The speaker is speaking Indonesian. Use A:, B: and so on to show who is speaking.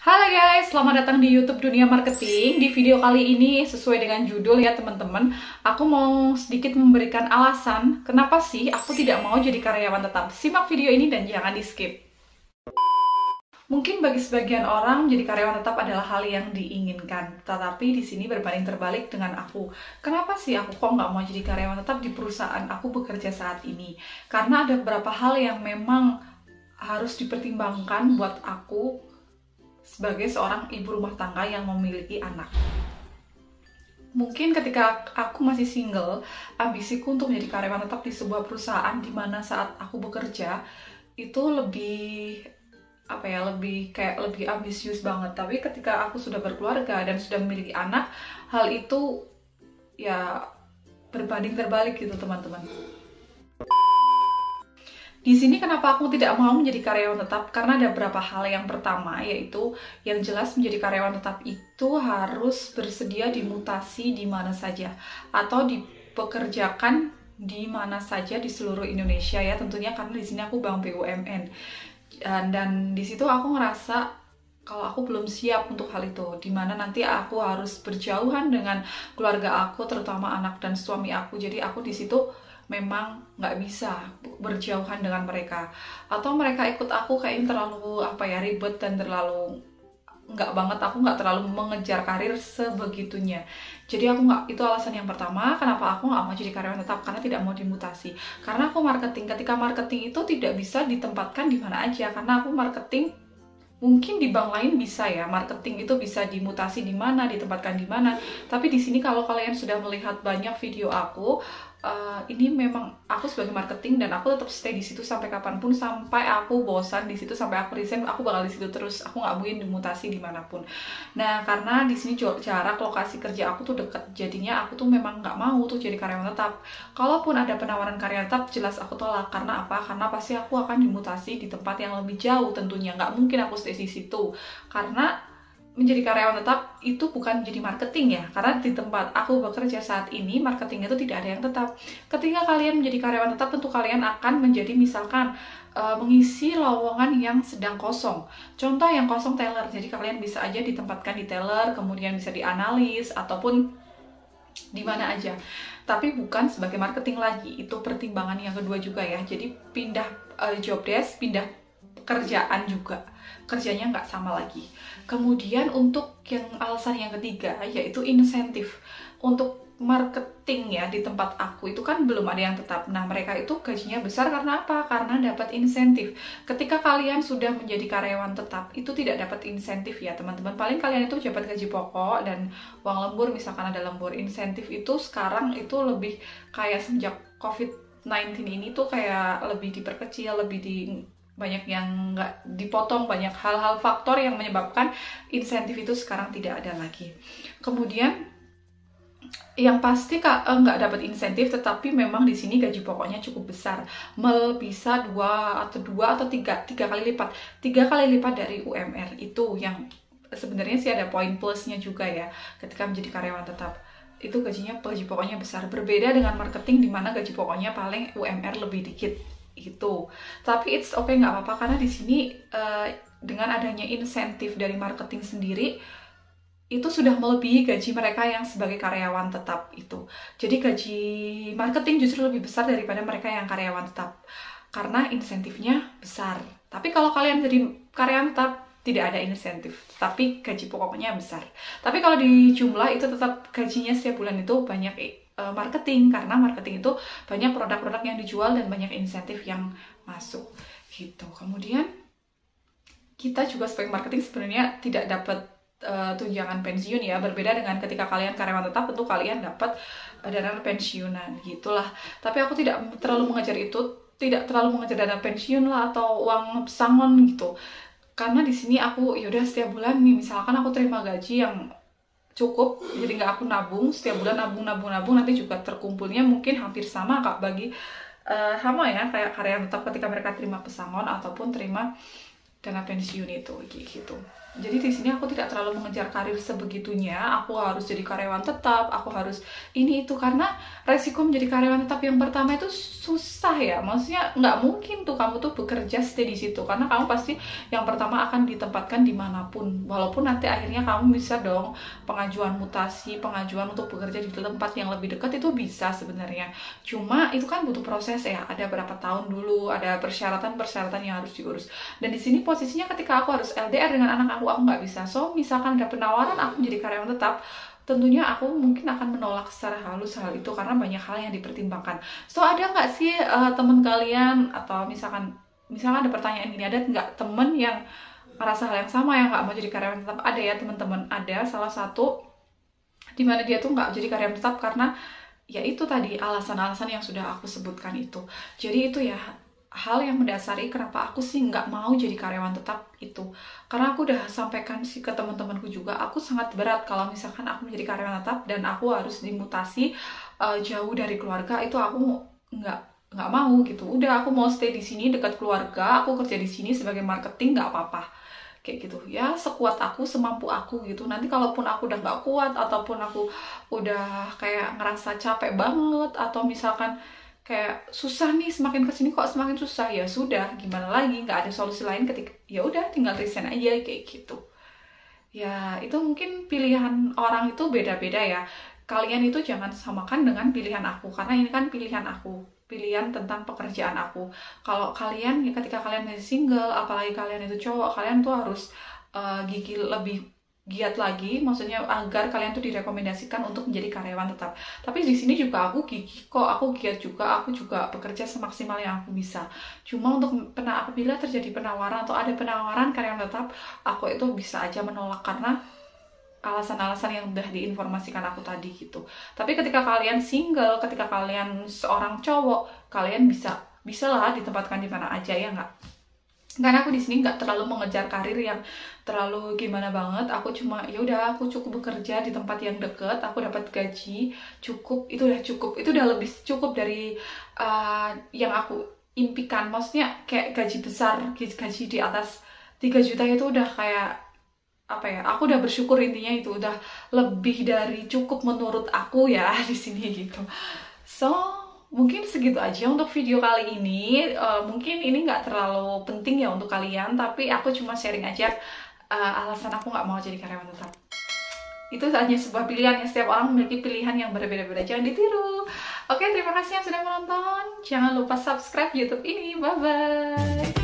A: Halo guys, selamat datang di YouTube Dunia Marketing. Di video kali ini sesuai dengan judul ya teman-teman, aku mau sedikit memberikan alasan kenapa sih aku tidak mau jadi karyawan tetap. Simak video ini dan jangan di skip. Mungkin bagi sebagian orang jadi karyawan tetap adalah hal yang diinginkan, tetapi di sini berbanding terbalik dengan aku. Kenapa sih aku kok nggak mau jadi karyawan tetap di perusahaan aku bekerja saat ini? Karena ada beberapa hal yang memang harus dipertimbangkan buat aku sebagai seorang ibu rumah tangga yang memiliki anak. Mungkin ketika aku masih single, ambisiku untuk menjadi karyawan tetap di sebuah perusahaan di mana saat aku bekerja itu lebih lebih ambisius banget. Tapi ketika aku sudah berkeluarga dan sudah memiliki anak, hal itu ya berbanding terbalik gitu teman-teman. Di sini kenapa aku tidak mau menjadi karyawan tetap? Karena ada beberapa hal. Yang pertama yaitu yang jelas menjadi karyawan tetap itu harus bersedia dimutasi di mana saja atau dipekerjakan di mana saja di seluruh Indonesia ya tentunya, karena di sini aku bank BUMN dan di situ aku ngerasa kalau aku belum siap untuk hal itu, dimana nanti aku harus berjauhan dengan keluarga aku, terutama anak dan suami aku. Jadi aku di situ memang nggak bisa berjauhan dengan mereka, atau mereka ikut aku kayaknya terlalu ribet dan terlalu nggak banget. Aku nggak terlalu mengejar karir sebegitunya. Jadi aku nggak, itu alasan yang pertama kenapa aku nggak mau jadi karyawan tetap, karena tidak mau dimutasi. Karena aku marketing, ketika marketing itu tidak bisa ditempatkan di mana aja, karena aku marketing. Mungkin di bank lain bisa ya, marketing itu bisa dimutasi di mana, ditempatkan di mana. Tapi di sini kalau kalian sudah melihat banyak video aku, ini memang aku sebagai marketing dan aku tetap stay di situ sampai kapanpun, sampai aku bosan di situ, sampai aku resign, aku bakal di situ terus. Aku nggak mungkin dimutasi dimanapun. Nah, karena di sini jarak lokasi kerja aku tuh deket, jadinya aku tuh memang nggak mau tuh jadi karyawan tetap. Kalaupun ada penawaran karyawan tetap, jelas aku tolak. Karena apa? Karena pasti aku akan dimutasi di tempat yang lebih jauh tentunya. Nggak mungkin aku stay di situ, karena menjadi karyawan tetap itu bukan jadi marketing ya, karena di tempat aku bekerja saat ini marketing itu tidak ada yang tetap. Ketika kalian menjadi karyawan tetap, tentu kalian akan menjadi misalkan mengisi lowongan yang sedang kosong. Contoh yang kosong teller, jadi kalian bisa aja ditempatkan di teller, kemudian bisa dianalis ataupun di mana aja, tapi bukan sebagai marketing lagi. Itu pertimbangan yang kedua juga ya. Jadi pindah job desk, pindah pekerjaan juga, kerjanya nggak sama lagi. Kemudian untuk yang alasan yang ketiga yaitu insentif. Untuk marketing ya di tempat aku itu kan belum ada yang tetap. Nah, mereka itu gajinya besar karena apa? Karena dapat insentif. Ketika kalian sudah menjadi karyawan tetap itu tidak dapat insentif ya teman-teman. Paling kalian itu dapat gaji pokok dan uang lembur, misalkan ada lembur. Insentif itu sekarang itu lebih kayak semenjak COVID-19 ini tuh kayak lebih diperkecil, banyak yang nggak dipotong, banyak hal-hal faktor yang menyebabkan insentif itu sekarang tidak ada lagi. Kemudian yang pasti nggak dapat insentif, tetapi memang di sini gaji pokoknya cukup besar, bisa dua atau tiga kali lipat dari UMR. Itu yang sebenarnya sih ada poin plusnya juga ya ketika menjadi karyawan tetap. Itu gaji pokoknya besar, berbeda dengan marketing di mana gaji pokoknya paling UMR lebih dikit itu. Tapi it's okay, nggak apa-apa, karena di sini dengan adanya insentif dari marketing sendiri itu sudah melebihi gaji mereka yang sebagai karyawan tetap itu. Jadi gaji marketing justru lebih besar daripada mereka yang karyawan tetap karena insentifnya besar. Tapi kalau kalian jadi karyawan tetap tidak ada insentif, tapi gaji pokoknya besar. Tapi kalau di jumlah itu tetap gajinya setiap bulan itu banyak marketing, karena marketing itu banyak produk-produk yang dijual dan banyak insentif yang masuk gitu. Kemudian kita juga sebagai marketing sebenarnya tidak dapat tunjangan pensiun ya, berbeda dengan ketika kalian karyawan tetap, tentu kalian dapat dana pensiunan gitulah. Tapi aku tidak terlalu mengejar itu, tidak terlalu mengejar dana pensiun lah atau uang pesangon gitu. Karena di sini aku yaudah setiap bulan nih, misalkan aku terima gaji yang cukup, jadi nggak aku nabung setiap bulan, nabung nanti juga terkumpulnya mungkin hampir sama Kak, bagi sama ya kayak karyawan tetap ketika mereka terima pesangon ataupun terima dana pensiun itu gitu. Jadi di sini aku tidak terlalu mengejar karir sebegitunya. Aku harus jadi karyawan tetap, aku harus ini itu, karena resiko menjadi karyawan tetap yang pertama itu susah ya. Maksudnya nggak mungkin tuh kamu tuh bekerja stay di situ, karena kamu pasti yang pertama akan ditempatkan dimanapun. Walaupun nanti akhirnya kamu bisa dong pengajuan mutasi, pengajuan untuk bekerja di tempat yang lebih dekat itu bisa sebenarnya. Cuma itu kan butuh proses ya. Ada berapa tahun dulu, ada persyaratan-persyaratan yang harus diurus. Dan di sini posisinya ketika aku harus LDR dengan anak aku nggak bisa. So, misalkan ada penawaran aku menjadi karyawan tetap, tentunya aku mungkin akan menolak secara halus hal itu karena banyak hal yang dipertimbangkan. So, ada nggak sih teman kalian, atau misalkan ada pertanyaan gini, ada nggak temen yang merasa hal yang sama yang nggak mau jadi karyawan tetap? Ada ya teman-teman, ada salah satu dimana dia tuh nggak jadi karyawan tetap karena ya itu tadi alasan-alasan yang sudah aku sebutkan itu. Jadi itu ya hal yang mendasari kenapa aku sih nggak mau jadi karyawan tetap itu. Karena aku udah sampaikan sih ke teman-temanku juga, aku sangat berat kalau misalkan aku menjadi karyawan tetap dan aku harus dimutasi jauh dari keluarga, itu aku nggak mau gitu. Udah, aku mau stay di sini dekat keluarga, aku kerja di sini sebagai marketing nggak apa-apa. Kayak gitu ya, sekuat aku, semampu aku gitu. Nanti kalaupun aku udah nggak kuat, ataupun aku udah kayak ngerasa capek banget, atau misalkan kayak susah nih, semakin kesini kok semakin susah, ya sudah, gimana lagi, nggak ada solusi lain ketika ya udah tinggal resign aja kayak gitu. Ya itu mungkin pilihan orang itu beda-beda ya. Kalian itu jangan samakan dengan pilihan aku, karena ini kan pilihan aku, pilihan tentang pekerjaan aku. Kalau kalian ya, ketika kalian masih single, apalagi kalian itu cowok, kalian tuh harus gigil lebih giat lagi, maksudnya agar kalian tuh direkomendasikan untuk menjadi karyawan tetap. Tapi di sini juga aku gigih kok, aku giat juga, aku juga bekerja semaksimal yang aku bisa. Cuma untuk apabila terjadi penawaran atau ada penawaran karyawan tetap, aku itu bisa aja menolak karena alasan-alasan yang udah diinformasikan aku tadi gitu. Tapi ketika kalian single, ketika kalian seorang cowok, kalian bisa lah ditempatkan di mana aja, ya nggak? Karena aku di sini nggak terlalu mengejar karir yang terlalu gimana banget. Aku cuma ya udah, aku cukup bekerja di tempat yang deket, aku dapat gaji cukup, itu udah cukup, itu udah lebih cukup dari yang aku impikan. Maksudnya kayak gaji besar, gaji di atas 3 juta itu udah kayak apa ya, aku udah bersyukur, intinya itu udah lebih dari cukup menurut aku ya di sini gitu. So mungkin segitu aja untuk video kali ini. Mungkin ini nggak terlalu penting ya untuk kalian, tapi aku cuma sharing aja alasan aku nggak mau jadi karyawan tetap. Itu hanya sebuah pilihan ya, setiap orang memiliki pilihan yang berbeda-beda, jangan ditiru. Oke, terima kasih yang sudah menonton. Jangan lupa subscribe YouTube ini. Bye-bye.